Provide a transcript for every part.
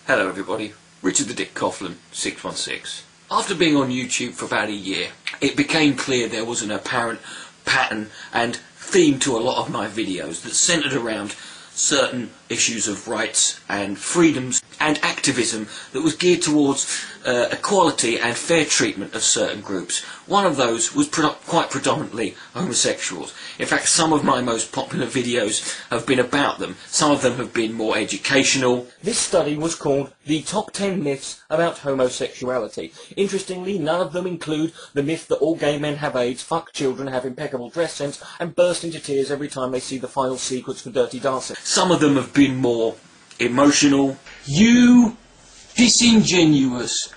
Hello everybody, Richard the Dick Coughlin, 616. After being on YouTube for about a year, it became clear there was an apparent pattern and theme to a lot of my videos that centred around certain issues of rights and freedoms and activism that was geared towards equality and fair treatment of certain groups. One of those was quite predominantly homosexuals. In fact, some of my most popular videos have been about them. Some of them have been more educational. This study was called The Top 10 Myths About Homosexuality. Interestingly, none of them include the myth that all gay men have AIDS, fuck children, have impeccable dress sense, and burst into tears every time they see the final sequence for Dirty Dancing. Some of them have been more emotional. You disingenuous,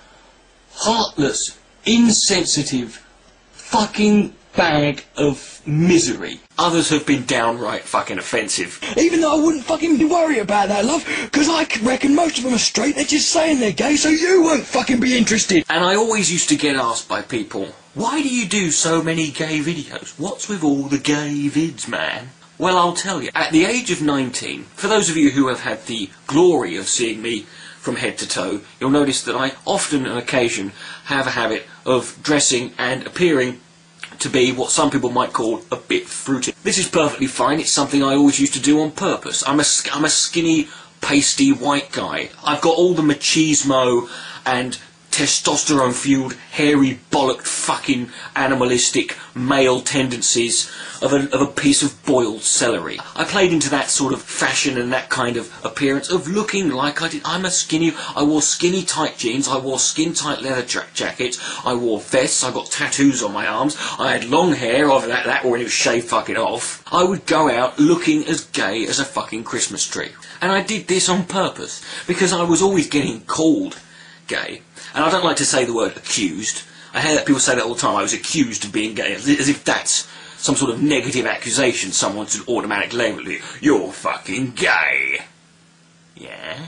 heartless, insensitive, fucking bag of misery. Others have been downright fucking offensive. Even though I wouldn't fucking be worried about that, love, because I reckon most of them are straight, they're just saying they're gay, so you won't fucking be interested. And I always used to get asked by people, why do you do so many gay videos? What's with all the gay vids, man? Well, I'll tell you. At the age of 19, for those of you who have had the glory of seeing me from head to toe, you'll notice that I often on occasion have a habit of dressing and appearing to be what some people might call a bit fruity. This is perfectly fine. It's something I always used to do on purpose. I'm a skinny, pasty white guy. I've got all the machismo and testosterone-fueled, hairy, bollocked, fucking animalistic male tendencies of a piece of boiled celery. I played into that sort of fashion and that kind of appearance of looking like I did. I wore skinny tight jeans, I wore skin tight leather jackets, I wore vests, I got tattoos on my arms, I had long hair, either that or when it was shaved fucking off. I would go out looking as gay as a fucking Christmas tree. And I did this on purpose, because I was always getting called gay. And I don't like to say the word accused. I hear that people say that all the time. I was accused of being gay, as if that's some sort of negative accusation. Someone should automatically label you. You're fucking gay. Yeah?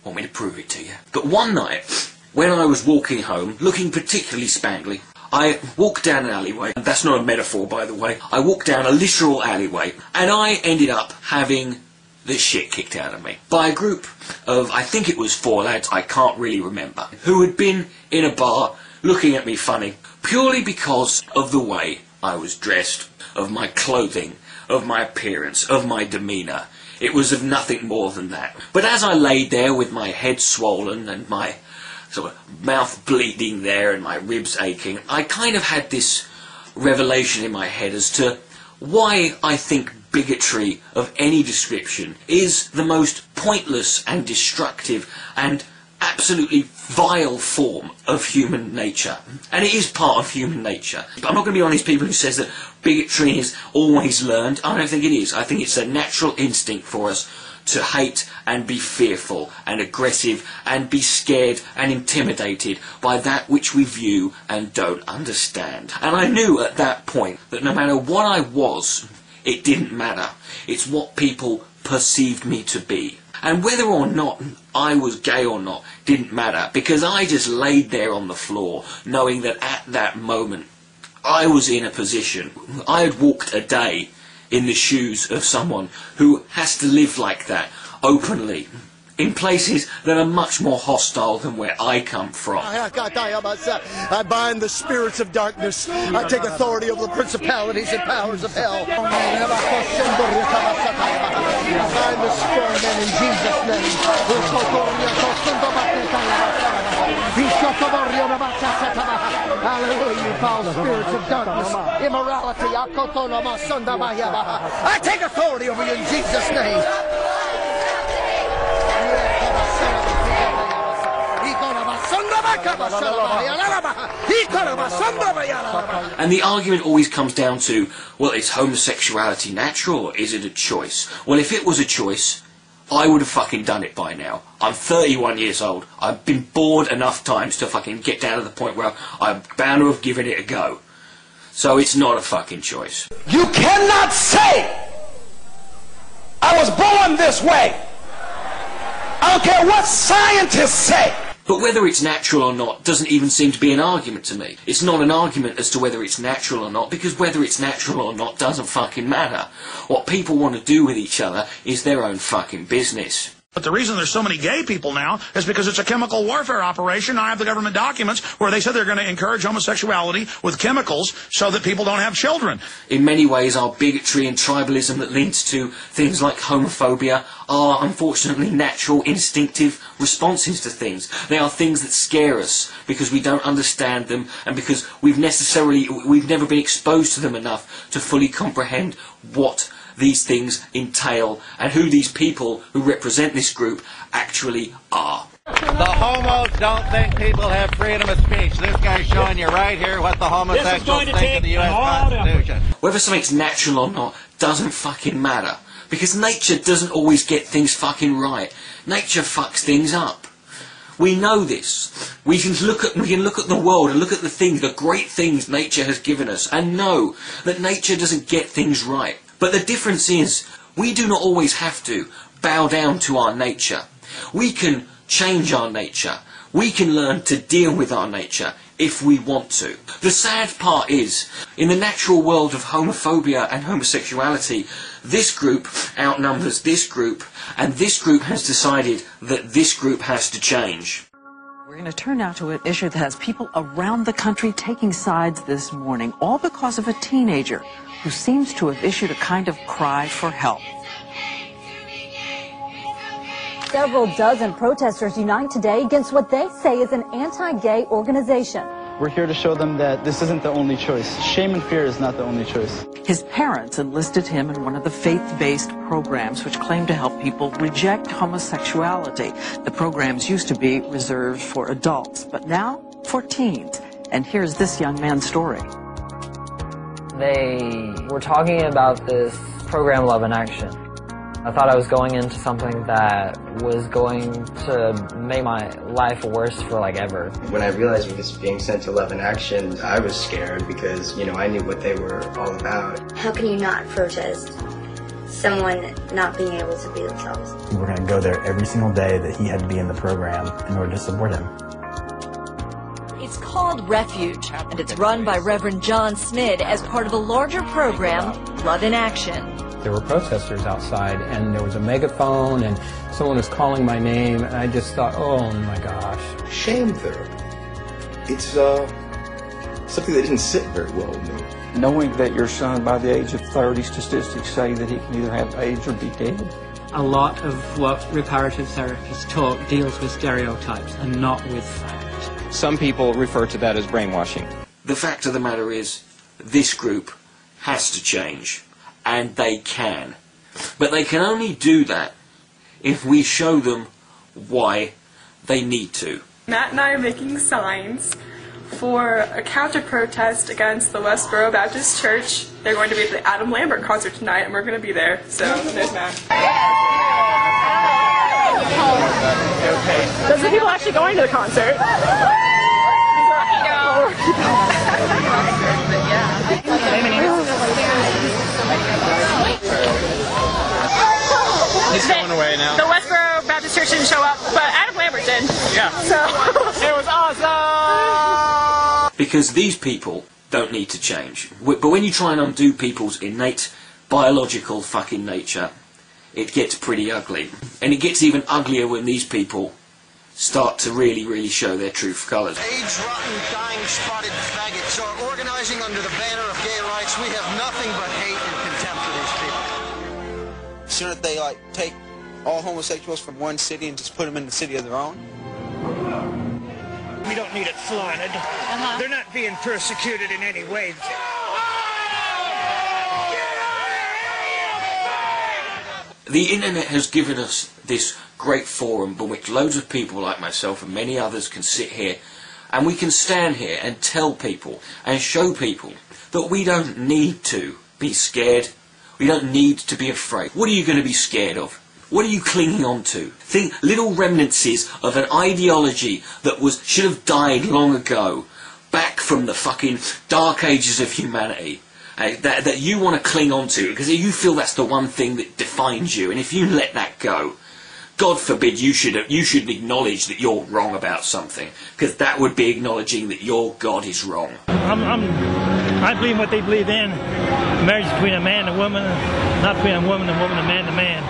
Want me to prove it to you? But one night, when I was walking home, looking particularly spangly, I walked down an alleyway. That's not a metaphor, by the way. I walked down a literal alleyway, and I ended up having the shit kicked out of me by a group of, I think it was 4 lads, I can't really remember, who had been in a bar looking at me funny purely because of the way I was dressed, of my clothing, of my appearance, of my demeanour. It was of nothing more than that. But as I laid there with my head swollen and my sort of mouth bleeding there and my ribs aching, I kind of had this revelation in my head as to why I think bigotry of any description is the most pointless and destructive and absolutely vile form of human nature. And it is part of human nature. But I'm not going to be one of these people who says that bigotry is always learned. I don't think it is. I think it's a natural instinct for us to hate and be fearful and aggressive and be scared and intimidated by that which we view and don't understand. And I knew at that point that no matter what I was, it didn't matter. It's what people perceived me to be. And whether or not I was gay or not didn't matter, because I just laid there on the floor knowing that at that moment I was in a position. I had walked a day in the shoes of someone who has to live like that, openly, in places that are much more hostile than where I come from. I bind the spirits of darkness. I take authority over the principalities and powers of hell. I bind the strong men in Jesus' name. Hallelujah, you foul spirits of darkness, immorality. I take authority over you in Jesus' name. And the argument always comes down to, well, is homosexuality natural or is it a choice? Well, if it was a choice, I would have fucking done it by now. I'm 31 years old. I've been bored enough times to fucking get down to the point where I'm bound to have given it a go. So it's not a fucking choice. You cannot say, I was born this way. I don't care what scientists say. But whether it's natural or not doesn't even seem to be an argument to me. It's not an argument as to whether it's natural or not, because whether it's natural or not doesn't fucking matter. What people want to do with each other is their own fucking business. But the reason there's so many gay people now is because it's a chemical warfare operation. I have the government documents where they said they're going to encourage homosexuality with chemicals so that people don't have children. In many ways, our bigotry and tribalism that leads to things like homophobia are unfortunately natural, instinctive responses to things. They are things that scare us because we don't understand them and because we've never been exposed to them enough to fully comprehend what these things entail and who these people who represent this group actually are. The homos don't think people have freedom of speech. This guy's showing you right here what the homosexuals think of the U.S. Constitution. Whether something's natural or not doesn't fucking matter, because nature doesn't always get things fucking right. Nature fucks things up. We know this. We can look at the world and look at the great things nature has given us, and know that nature doesn't get things right. But the difference is, we do not always have to bow down to our nature. We can change our nature. We can learn to deal with our nature if we want to. The sad part is, in the natural world of homophobia and homosexuality, this group outnumbers this group, and this group has decided that this group has to change. We're going to turn now to an issue that has people around the country taking sides this morning, all because of a teenager who seems to have issued a kind of cry for help. Several dozen protesters unite today against what they say is an anti-gay organization. We're here to show them that this isn't the only choice. Shame and fear is not the only choice. His parents enlisted him in one of the faith-based programs which claim to help people reject homosexuality. The programs used to be reserved for adults, but now for teens. And here's this young man's story. They were talking about this program, Love in Action. I thought I was going into something that was going to make my life worse for like ever. When I realized we was being sent to Love in Action, I was scared because, I knew what they were all about. How can you not protest someone not being able to be themselves? We're going to go there every single day that he had to be in the program in order to support him. It's called Refuge, and it's run by Reverend John Smid as part of a larger program, Love in Action. There were protesters outside, and there was a megaphone, and someone was calling my name, and I just thought, oh my gosh. Shame therapy. It's something that didn't sit very well with me. Knowing that your son, by the age of 30, statistics say that he can either have AIDS or be dead. A lot of what reparative therapists talk deals with stereotypes and not with fact. Some people refer to that as brainwashing. The fact of the matter is, this group has to change. And they can. But they can only do that if we show them why they need to. Matt and I are making signs for a counter-protest against the Westboro Baptist Church. They're going to be at the Adam Lambert concert tonight, and we're going to be there. So, there's Matt. Those are the people actually going to the concert. He's going away now. The Westboro Baptist Church didn't show up, but Adam Lambert did. Yeah. So, it was awesome! Because these people don't need to change. But when you try and undo people's innate biological fucking nature, it gets pretty ugly. And it gets even uglier when these people start to really show their true colours. AIDS-rotten, dying, spotted faggots are organizing under the banner of gay rights. We have nothing but hate and contempt for these people. As soon as they take all homosexuals from one city and just put them in the city of their own. We don't need it flaunted. They're not being persecuted in any way. The internet has given us this great forum by which loads of people like myself and many others can sit here and we can stand here and tell people and show people that we don't need to be scared. We don't need to be afraid. What are you going to be scared of? What are you clinging on to? Think little remnants of an ideology that should have died long ago, back from the fucking dark ages of humanity. That you want to cling on to, because you feel that's the one thing that defines you, and if you let that go, God forbid you should acknowledge that you're wrong about something, because that would be acknowledging that your God is wrong. I believe in what they believe in, marriage between a man and a woman, not between a woman and a woman, a man to man.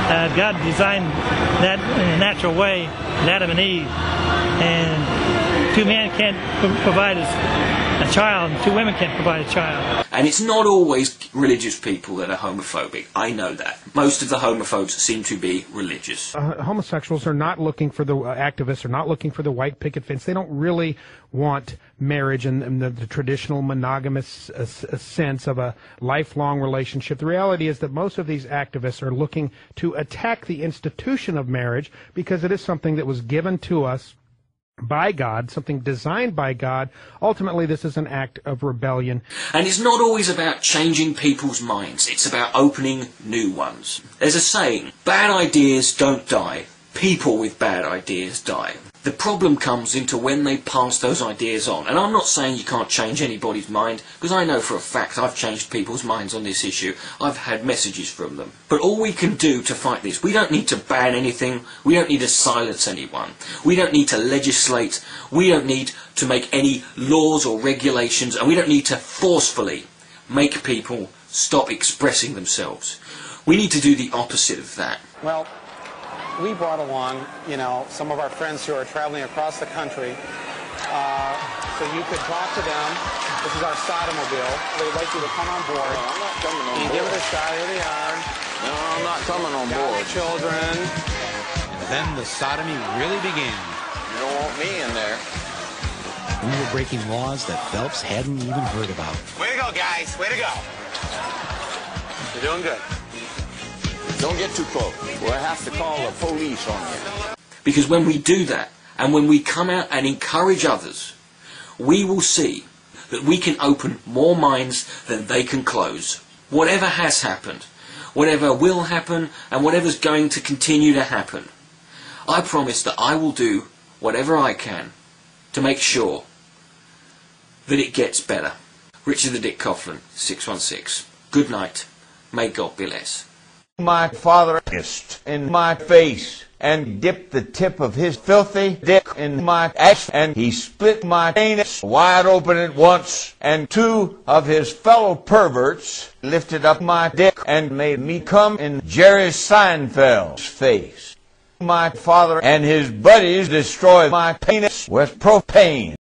God designed that in a natural way, Adam and Eve, and two men can't provide a child, and two women can't provide a child. And it's not always religious people that are homophobic. I know that. Most of the homophobes seem to be religious. Homosexuals are not looking for the activists, are not looking for the white picket fence. They don't really want marriage in the traditional monogamous sense of a lifelong relationship. The reality is that most of these activists are looking to attack the institution of marriage because it is something that was given to us by God, something designed by God. Ultimately, this is an act of rebellion. And it's not always about changing people's minds. It's about opening new ones. There's a saying, bad ideas don't die. People with bad ideas die. The problem comes into when they pass those ideas on. And I'm not saying you can't change anybody's mind, because I know for a fact I've changed people's minds on this issue. I've had messages from them. But all we can do to fight this, we don't need to ban anything. We don't need to silence anyone. We don't need to legislate. We don't need to make any laws or regulations. And we don't need to forcefully make people stop expressing themselves. We need to do the opposite of that. Well, we brought along, some of our friends who are traveling across the country, so you could talk to them. This is our Sodomobile. They'd like you to come on board. No, I'm not coming on board. Give it a shot. Here they are. No, I'm not coming on board. Children. And then the sodomy really began. You don't want me in there. We were breaking laws that Phelps hadn't even heard about. Way to go, guys. Way to go. You're doing good. Don't get too close. We'll have to call the police on you. Because when we do that, and when we come out and encourage others, we will see that we can open more minds than they can close. Whatever has happened, whatever will happen, and whatever's going to continue to happen, I promise that I will do whatever I can to make sure that it gets better. Richard the Dick Coughlin, 616. Good night. May God bless. My father pissed in my face and dipped the tip of his filthy dick in my ass, and he split my anus wide open at once, and two of his fellow perverts lifted up my dick and made me come in Jerry Seinfeld's face. My father and his buddies destroyed my penis with propane.